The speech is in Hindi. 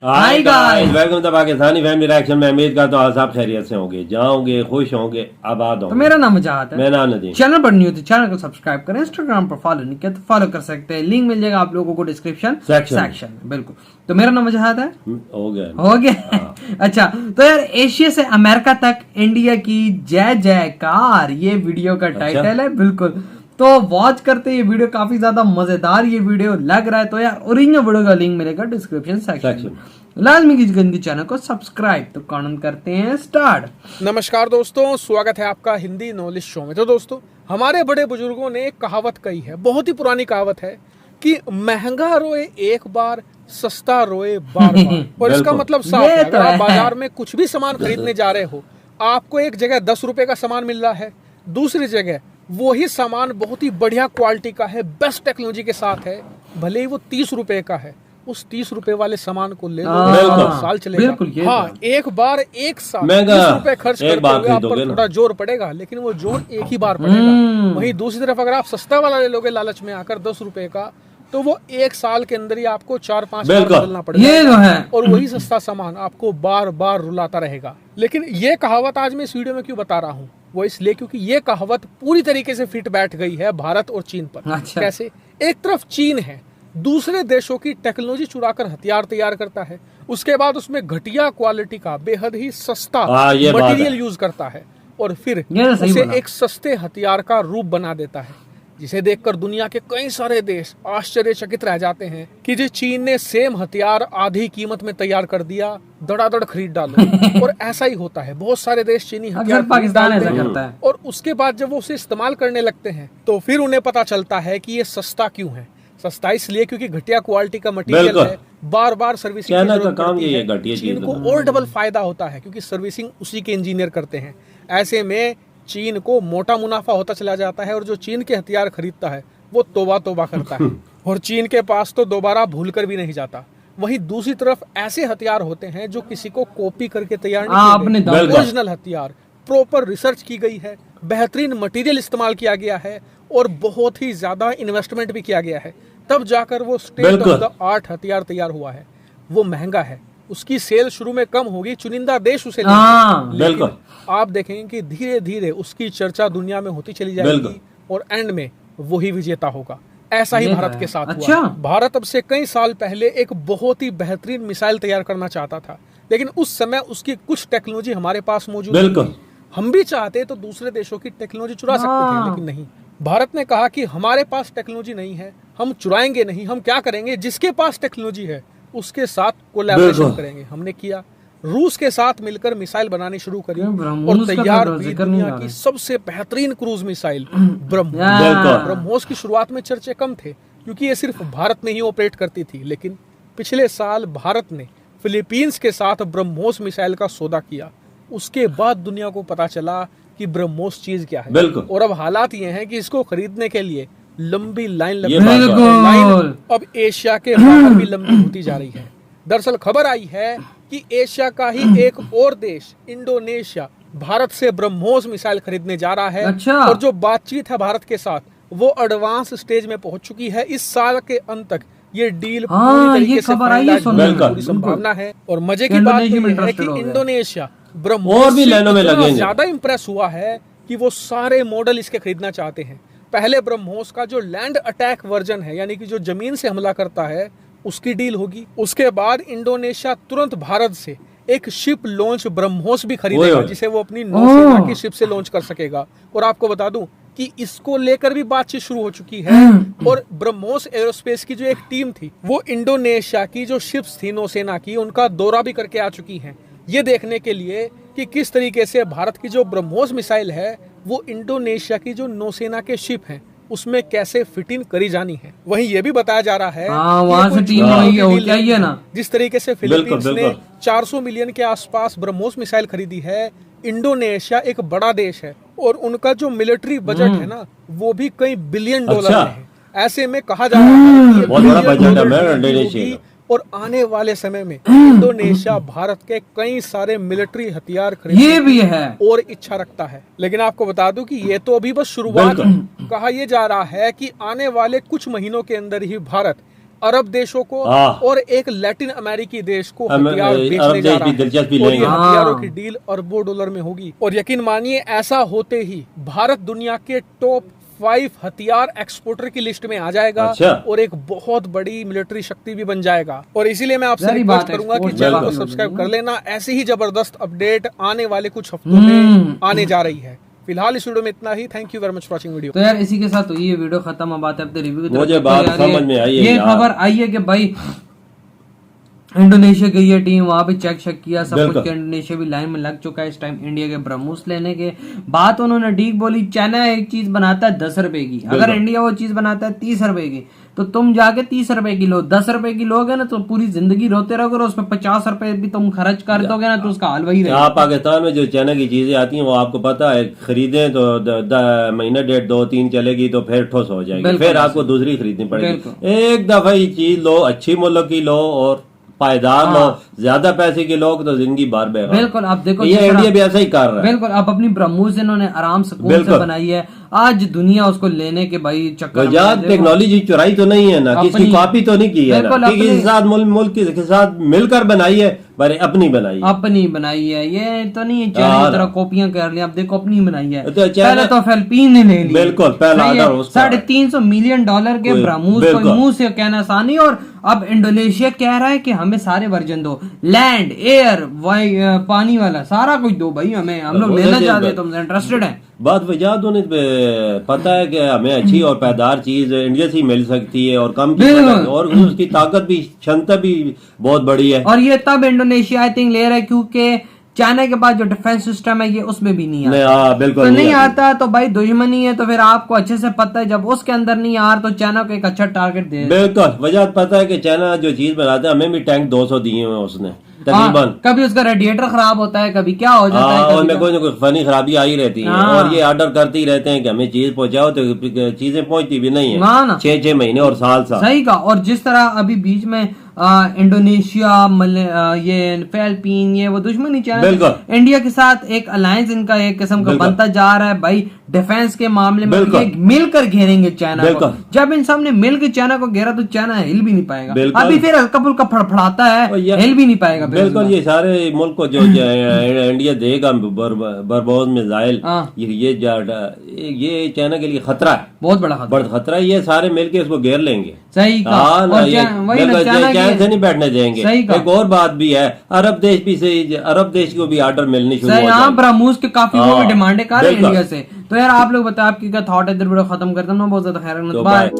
Hi guys, welcome to Pakistani family reaction में। उम्मीद करता हूँ आप खैरियत से होंगे, जाओगे खुश होंगे, आबाद होंगे। तो मेरा नाम मुजाहिद है। मेरा नाम नदीम। चैनल पर न्यू तो चैनल को सब्सक्राइब करें। इंस्टाग्राम पर फॉलो नहीं किया तो फॉलो कर सकते हैं, लिंक मिल जाएगा आप लोगों को डिस्क्रिप्शन सेक्शन में। बिल्कुल। तो मेरा नाम मुजाहिद है। हो गया। अच्छा, तो यार एशिया से अमेरिका तक इंडिया की जय जयकार, ये वीडियो का टाइटल है। बिल्कुल। तो वॉच करते ये वीडियो काफी ज्यादा मजेदार ये वीडियो लग रहा है। तो यार ओरिजिनल वीडियो का लिंक मिलेगा डिस्क्रिप्शन सेक्शन में। लाजमी कीजिए चैनल को सब्सक्राइब। तो कॉमेंट करते हैं स्टार्ट। नमस्कार दोस्तों, स्वागत है आपका हिंदी नॉलेज शो में। तो दोस्तों, हमारे बड़े बुजुर्गों ने एक कहावत कही है, बहुत ही पुरानी कहावत है कि महंगा रोए एक बार, सस्ता रोए बार बार। और इसका मतलब साफ है, अगर आप बाजार में कुछ भी सामान खरीदने जा रहे हो, आपको एक जगह 10 रुपए का सामान मिल रहा है, दूसरी जगह वही सामान बहुत ही बढ़िया क्वालिटी का है, बेस्ट टेक्नोलॉजी के साथ है, भले ही वो 30 रुपए का है। उस 30 रुपए वाले सामान को ले लो, साल चलेगा। हाँ, एक बार एक साल 30 रुपए खर्च करते हुए आप पर थोड़ा जोर पड़ेगा, लेकिन वो जोर एक ही बार पड़ेगा। वहीं दूसरी तरफ अगर आप सस्ता वाला ले लोगे लालच में आकर 10 रुपए का, तो वो एक साल के अंदर ही आपको 4-5 बार बदलना पड़ेगा। ये तो है। और वही सस्ता सामान आपको बार बार रुलाता रहेगा। लेकिन ये कहावत आज मैं इस वीडियो में क्यों बता रहा हूँ, वो इसलिए क्योंकि ये कहावत पूरी तरीके से फिट बैठ गई है भारत और चीन पर। अच्छा। कैसे? एक तरफ चीन है, दूसरे देशों की टेक्नोलॉजी चुराकर हथियार तैयार करता है, उसके बाद उसमें घटिया क्वालिटी का बेहद ही सस्ता मटेरियल यूज करता है, और फिर उसे एक सस्ते हथियार का रूप बना देता है, जिसे देखकर दुनिया के कई सारे देश आश्चर्यचकित रह जाते हैं कि जी चीन ने सेम हथियार आधी कीमत में तैयार कर दिया, धड़ाधड़ खरीद डालो। और ऐसा ही होता है, बहुत सारे देश चीनी हथियार पाकिस्तान ऐसा करता है, और उसके बाद जब वो उसे इस्तेमाल करने लगते हैं तो फिर उन्हें पता चलता है कि ये सस्ता क्यों है। सस्ता इसलिए क्योंकि घटिया क्वालिटी का मटेरियल है, बार बार सर्विसिंग की जरूरत पड़ती है। चीन को और डबल फायदा होता है क्योंकि सर्विसिंग उसी के इंजीनियर करते हैं। ऐसे में चीन को मोटा मुनाफा होता चला जाता है, और जो चीन के हथियार खरीदता है वो तौबा तौबा करता है, और चीन के पास तो दोबारा भूल कर भी नहीं जाता। वहीं दूसरी तरफ ऐसे हथियार होते हैं जो किसी को कॉपी करके तैयार नहीं किए, ओरिजिनल हथियार, प्रॉपर रिसर्च की गई है, बेहतरीन मटेरियल इस्तेमाल किया गया है, और बहुत ही ज्यादा इन्वेस्टमेंट भी किया गया है, तब जाकर वो स्टेट ऑफ द आर्ट हथियार तैयार हुआ है। वो महंगा है, उसकी सेल शुरू में कम होगी, चुनिंदा देश उसे लेकिन आप देखेंगे कि धीरे धीरे उसकी चर्चा दुनिया में होती चली जाएगी, और एंड में वही विजेता होगा। ऐसा ही भारत के साथ हुआ। भारत अब से कई साल पहले एक बहुत ही बेहतरीन मिसाइल तैयार करना चाहता था, लेकिन उस समय उसकी कुछ टेक्नोलॉजी हमारे पास मौजूद थी। हम भी चाहते तो दूसरे देशों की टेक्नोलॉजी चुरा सकते थे, लेकिन नहीं। भारत ने कहा कि हमारे पास टेक्नोलॉजी नहीं है, हम चुराएंगे नहीं। हम क्या करेंगे, जिसके पास टेक्नोलॉजी है उसके साथ कोलैबोरेशन करेंगे। हमने किया, रूस के साथ मिलकर मिसाइल बनानी शुरू करी, और तैयार हुई दुनिया की सबसे बेहतरीन क्रूज मिसाइल ब्रह्मोस। ब्रह्मोस की शुरुआत में चर्चे कम थे क्योंकि ये सिर्फ भारत में ही ऑपरेट करती थी, लेकिन पिछले साल भारत ने फिलीपींस के साथ ब्रह्मोस मिसाइल का सौदा किया। उसके बाद दुनिया को पता चला कि ब्रह्मोस चीज क्या है, और अब हालात ये हैं कि इसको खरीदने के लिए लंबी लाइन लगी है। अब एशिया के बाहर भी लंबी होती जा रही है। दरअसल खबर आई है कि एशिया का ही एक और देश इंडोनेशिया भारत से ब्रह्मोस मिसाइल खरीदने जा रहा है। और जो बातचीत है भारत के साथ वो एडवांस स्टेज में पहुंच चुकी है। इस साल के अंत तक ये डील पूरी तरीके से फाइनलाइज होने की पूरी संभावना है। और मजे की बात ये है कि इंडोनेशिया ब्रह्मोस से ज्यादा इंप्रेस हुआ है कि वो सारे मॉडल इसके खरीदना चाहते हैं। पहले ब्रह्मोस का जो लैंड अटैक वर्जन है, यानी कि जो जमीन से हमला करता है, उसकी डील होगी। उसके बाद इंडोनेशिया तुरंत भारत से एक शिप लॉन्च ब्रह्मोस भी खरीदेगा, जिसे वो अपनी नौसेना की शिप से लॉन्च कर सकेगा। और आपको बता दूं कि इसको लेकर भी बातचीत शुरू हो चुकी है, और ब्रह्मोस एरोस्पेस की जो एक टीम थी वो इंडोनेशिया की जो शिप्स थी नौसेना की, उनका दौरा भी करके आ चुकी है, ये देखने के लिए कि किस तरीके से भारत की जो ब्रह्मोस मिसाइल है वो इंडोनेशिया की जो नौसेना के शिप हैं उसमें कैसे फिट इन करी जानी है। वहीं ये भी बताया जा रहा है वहां से टीम है ना, जिस तरीके से फिलीपींस ने 400 मिलियन के आसपास ब्रह्मोस मिसाइल खरीदी है। इंडोनेशिया एक बड़ा देश है, और उनका जो मिलिट्री बजट है ना वो भी कई बिलियन डॉलर में है। ऐसे में कहा जा रहा है कि और आने वाले समय में इंडोनेशिया भारत के कई सारे मिलिट्री हथियार खरीदने भी है और इच्छा रखता है। लेकिन आपको बता दूं कि ये तो अभी बस शुरुआत। कहा यह जा रहा है कि आने वाले कुछ महीनों के अंदर ही भारत अरब देशों को और एक लैटिन अमेरिकी देश को हथियार बेचने जा रहा है और ये हथियारों की डील अरबों डॉलर में होगी। और यकीन मानिए ऐसा होते ही भारत दुनिया के टॉप 5 हथियार एक्सपोर्टर की लिस्ट में आ जाएगा। और एक बहुत बड़ी मिलिट्री शक्ति भी बन जाएगा। और इसीलिए मैं आपसे रिक्वेस्ट करूंगा कि चैनल को सब्सक्राइब कर लेना। ऐसी ही जबरदस्त अपडेट आने वाले कुछ हफ्तों में आने जा रही है। फिलहाल इस वीडियो में इतना ही। Thank you very much for watching video. तो यार इसी के साथ ये वीडियो खत्म। अब बात है अपने रिव्यू की। मुझे बात समझ में आई है। ये खबर आई है कि भाई इंडोनेशिया गई है टीम, वहां भी चेक किया सब कुछ। इंडोनेशिया भी लाइन में लग चुका है इस टाइम इंडिया के ब्रह्मोस लेने के। बात उन्होंने ठीक बोली, चाइना एक चीज बनाता है 10 रुपए की, अगर इंडिया वो चीज बनाता है 30 रुपए की, तो तुम जाके 30 रुपए की लो। 10 रुपए की लोगे ना तो पूरी जिंदगी रोते रहोगे, और उसमें 50 रुपए भी तुम खर्च कर दोगे ना तो उसका हाल वही रहेगा। पाकिस्तान में जो चाइना की चीजें आती हैं वो आपको पता है, खरीदें तो महीना 1.5 2-3 चलेगी तो फिर ठोस हो जाएगी, फिर आपको दूसरी खरीदनी पड़ेगी। एक दफा ये चीज लो, अच्छी मुल्क की लो और पायदार लो, ज्यादा पैसे के लोग तो जिंदगी बार बेकार। बिल्कुल। अब देखो ये इंडिया भी ऐसा ही कर रहा है। बिल्कुल। अब अपनी ब्रह्मोस इन्होंने आराम से बनाई है, आज दुनिया उसको लेने के भाई चक्कर। टेक्नोलॉजी चुराई तो नहीं है ना, किसी कॉपी तो नहीं की है ना, किसी साथ मुल्क के साथ मिलकर बनाई है, पर अपनी बनाई है। ये तो नहीं है चाइना की तरह कॉपियां कर ली। अब देखो अपनी बनाई है। पहले तो फिलीपीन ने ले ली। बिल्कुल। पहला ऑर्डर $350 मिलियन के ब्रह्मोस को मुंह से कहना आसानी। और अब इंडोनेशिया कह रहा है कि हमें सारे वर्जन दो, लैंड, एयर, पानी वाला सारा कुछ दो भाई हमें, हम लोग लेना चाहते हैं, तुम इंटरेस्टेड है। बात वजह तो नहीं पता है कि हमें अच्छी और पैदार चीज इंडिया से ही मिल सकती है और कम और उसकी ताकत भी, क्षमता भी बहुत बड़ी है। और ये तब इंडोनेशिया आई थिंक ले रहा है क्योंकि चाइना के पास जो डिफेंस सिस्टम है ये उसमें भी नहीं आता। बिल्कुल तो नहीं आता तो भाई दुश्मनी है। तो फिर आपको अच्छे से पता है जब उसके अंदर नहीं आ रहा तो चाइना को एक अच्छा टारगेट दे। बिल्कुल। वजह पता है कि चाइना जो चीज बनाता है, हमें भी टैंक 200 दिए हुए उसने तकरीबन। कभी उसका रेडिएटर खराब होता है, कभी क्या हो जाता है, उनमें कोई ना कोई फनी खराबी आई रहती है। और ये ऑर्डर करते ही रहते हैं कि हमें चीज पहुंचाओ, तो चीजें पहुंचती भी नहीं है 6-6 महीने और साल। सही का। और जिस तरह अभी बीच में इंडोनेशिया, ये फिलीपीन, ये वो दुश्मनी चाइना, इंडिया के साथ एक अलायंस इनका एक किस्म का बनता जा रहा है भाई। डिफेंस के मामले में मिलकर घेरेंगे चाइना को। जब इन सब ने मिलकर चाइना को घेरा तो चाइना हिल भी नहीं पाएगा। अभी फिर हल्का फुल्का फड़फड़ाता है, हिल भी नहीं पाएगा। बिल्कुल। ये सारे मुल्क को जो इंडिया देगा बरबोस मिसाइल, ये चाइना के लिए खतरा है, बहुत बड़ा खतरा है। ये सारे मिलके इसको घेर लेंगे। सही चैन से नहीं बैठने देंगे। एक और बात भी है, अरब देश को भी ऑर्डर मिलने शुरू हो जाएंगे। ब्रह्मोस के काफी वो डिमांडें कर रहे हैं इंडिया से। तो यार आप लोग बताओ आपकी क्या थॉट है। इधर वीडियो खत्म करता हूँ। बहुत ज्यादा खैर। बाय।